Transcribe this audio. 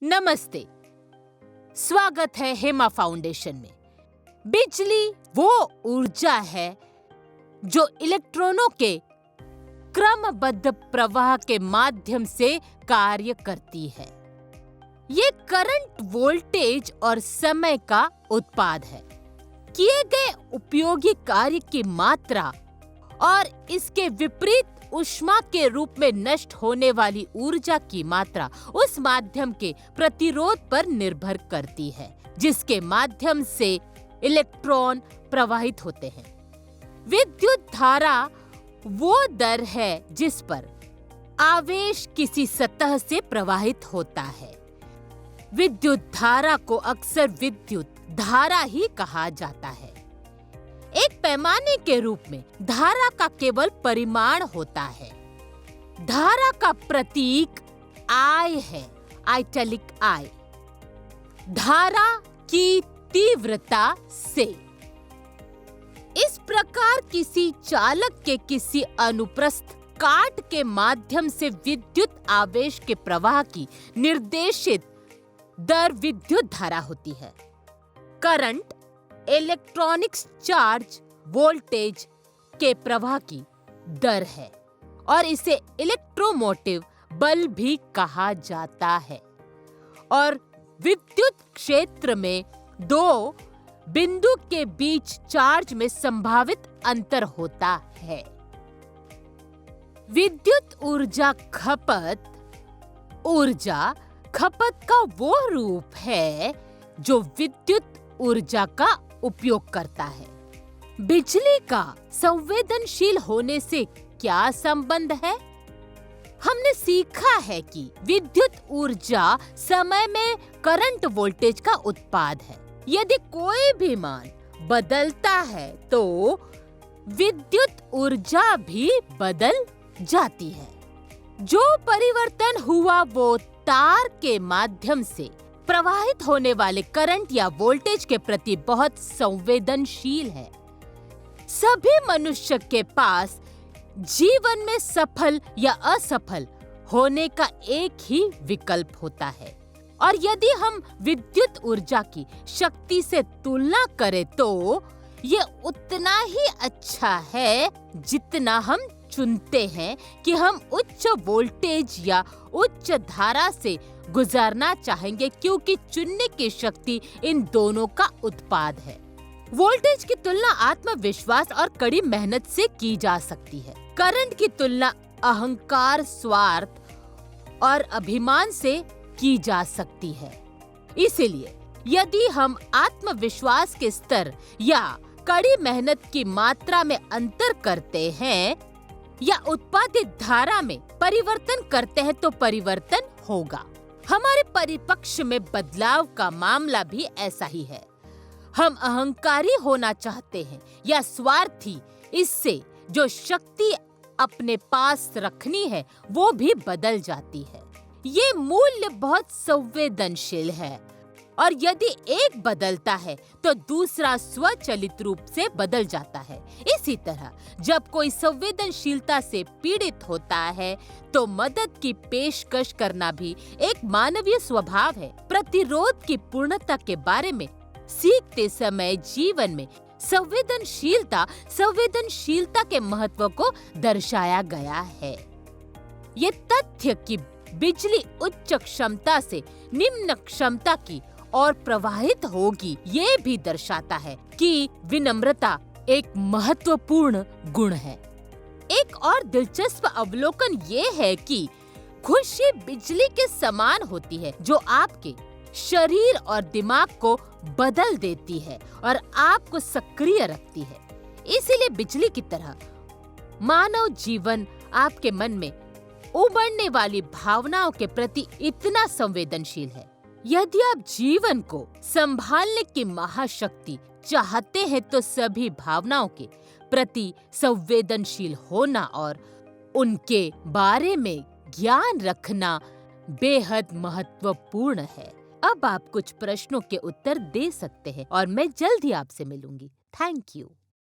नमस्ते, स्वागत है हेमा फाउंडेशन में। बिजली वो ऊर्जा है जो इलेक्ट्रॉनों के क्रमबद्ध प्रवाह के माध्यम से कार्य करती है। ये करंट, वोल्टेज और समय का उत्पाद है। किए गए उपयोगी कार्य की मात्रा और इसके विपरीत ऊष्मा के रूप में नष्ट होने वाली ऊर्जा की मात्रा उस माध्यम के प्रतिरोध पर निर्भर करती है जिसके माध्यम से इलेक्ट्रॉन प्रवाहित होते हैं। विद्युत धारा वो दर है जिस पर आवेश किसी सतह से प्रवाहित होता है। विद्युत धारा को अक्सर विद्युत धारा ही कहा जाता है। एक पैमाने के रूप में धारा का केवल परिमाण होता है। धारा का प्रतीक I है, आइटैलिक I। धारा की तीव्रता से। इस प्रकार किसी चालक के किसी अनुप्रस्थ काट के माध्यम से विद्युत आवेश के प्रवाह की निर्देशित दर विद्युत धारा होती है। करंट इलेक्ट्रॉनिक्स चार्ज वोल्टेज के प्रवाह की दर है और इसे इलेक्ट्रोमोटिव बल भी कहा जाता है। और विद्युत क्षेत्र में दो बिंदु के बीच चार्ज में संभावित अंतर होता है। विद्युत ऊर्जा खपत का वो रूप है जो विद्युत ऊर्जा का उपयोग करता है। बिजली का संवेदनशील होने से क्या संबंध है? हमने सीखा है कि विद्युत ऊर्जा समय में करंट वोल्टेज का उत्पाद है। यदि कोई भी मान बदलता है तो विद्युत ऊर्जा भी बदल जाती है। जो परिवर्तन हुआ वो तार के माध्यम से प्रवाहित होने वाले करंट या वोल्टेज के प्रति बहुत संवेदनशील है। सभी मनुष्य के पास जीवन में सफल या असफल होने का एक ही विकल्प होता है और यदि हम विद्युत ऊर्जा की शक्ति से तुलना करें तो ये उतना ही अच्छा है जितना हम चुनते हैं कि हम उच्च वोल्टेज या उच्च धारा से गुजारना चाहेंगे, क्योंकि चुनने की शक्ति इन दोनों का उत्पाद है। वोल्टेज की तुलना आत्मविश्वास और कड़ी मेहनत से की जा सकती है। करंट की तुलना अहंकार, स्वार्थ और अभिमान से की जा सकती है। इसीलिए यदि हम आत्मविश्वास के स्तर या कड़ी मेहनत की मात्रा में अंतर करते हैं या उत्पादित धारा में परिवर्तन करते हैं तो परिवर्तन होगा। हमारे परिपक्ष में बदलाव का मामला भी ऐसा ही है। हम अहंकारी होना चाहते हैं या स्वार्थी, इससे जो शक्ति अपने पास रखनी है वो भी बदल जाती है। ये मूल्य बहुत संवेदनशील है और यदि एक बदलता है तो दूसरा स्वचालित रूप से बदल जाता है। इसी तरह जब कोई संवेदनशीलता से पीड़ित होता है तो मदद की पेशकश करना भी एक मानवीय स्वभाव है। प्रतिरोध की पूर्णता के बारे में सीखते समय जीवन में संवेदनशीलता के महत्व को दर्शाया गया है। ये तथ्य कि बिजली उच्च क्षमता से निम्न क्षमता की और प्रवाहित होगी, ये भी दर्शाता है कि विनम्रता एक महत्वपूर्ण गुण है। एक और दिलचस्प अवलोकन ये है कि खुशी बिजली के समान होती है जो आपके शरीर और दिमाग को बदल देती है और आपको सक्रिय रखती है। इसीलिए बिजली की तरह मानव जीवन आपके मन में उमड़ने वाली भावनाओं के प्रति इतना संवेदनशील है। यदि आप जीवन को संभालने की महाशक्ति चाहते हैं तो सभी भावनाओं के प्रति संवेदनशील होना और उनके बारे में ज्ञान रखना बेहद महत्वपूर्ण है। अब आप कुछ प्रश्नों के उत्तर दे सकते हैं और मैं जल्द ही आपसे मिलूंगी। Thank you.